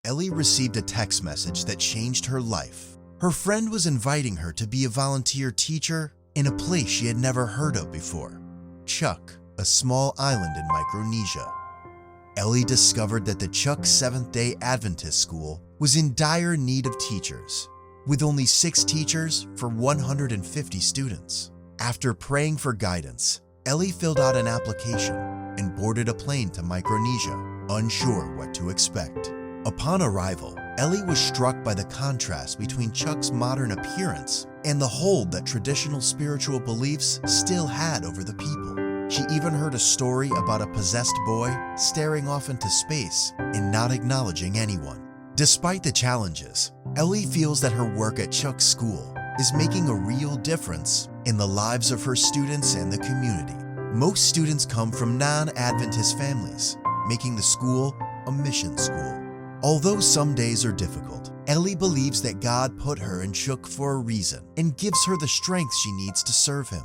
Ellie received a text message that changed her life. Her friend was inviting her to be a volunteer teacher in a place she had never heard of before, Chuuk, a small island in Micronesia. Ellie discovered that the Chuuk Seventh-day Adventist School was in dire need of teachers, with only 6 teachers for 150 students. After praying for guidance, Ellie filled out an application and boarded a plane to Micronesia, unsure what to expect. Upon arrival, Ellie was struck by the contrast between Chuuk's modern appearance and the hold that traditional spiritual beliefs still had over the people. She even heard a story about a possessed boy staring off into space and not acknowledging anyone. Despite the challenges, Ellie feels that her work at Chuuk's school is making a real difference in the lives of her students and the community. Most students come from non-Adventist families, making the school a mission school. Although some days are difficult, Ellie believes that God put her in Chuuk for a reason and gives her the strength she needs to serve Him.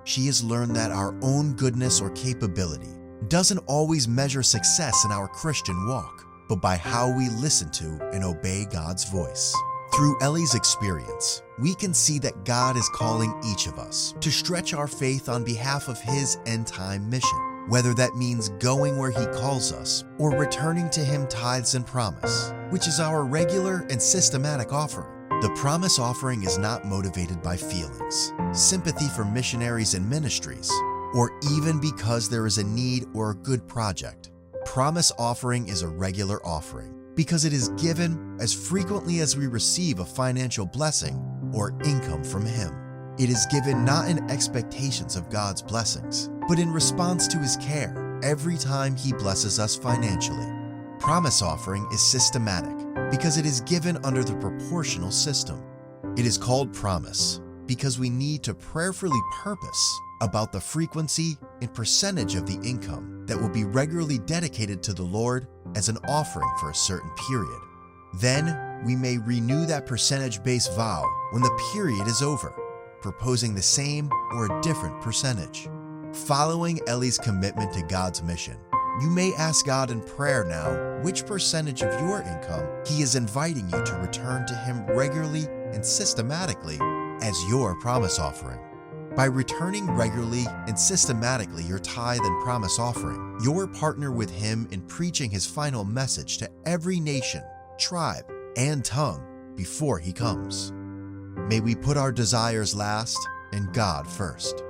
She has learned that our own goodness or capability doesn't always measure success in our Christian walk, but by how we listen to and obey God's voice. Through Ellie's experience, we can see that God is calling each of us to stretch our faith on behalf of His end-time mission, whether that means going where He calls us or returning to Him tithes and promise, which is our regular and systematic offering. The promise offering is not motivated by feelings, sympathy for missionaries and ministries, or even because there is a need or a good project. Promise offering is a regular offering because it is given as frequently as we receive a financial blessing or income from Him. It is given not in expectations of God's blessings, but in response to His care every time He blesses us financially. Promise offering is systematic because it is given under the proportional system. It is called promise because we need to prayerfully purpose about the frequency and percentage of the income that will be regularly dedicated to the Lord as an offering for a certain period. Then we may renew that percentage-based vow when the period is over, proposing the same or a different percentage. Following Ellie's commitment to God's mission, you may ask God in prayer now which percentage of your income He is inviting you to return to Him regularly and systematically as your promise offering. By returning regularly and systematically your tithe and promise offering, you're partner with Him in preaching His final message to every nation, tribe, and tongue before He comes. May we put our desires last and God first.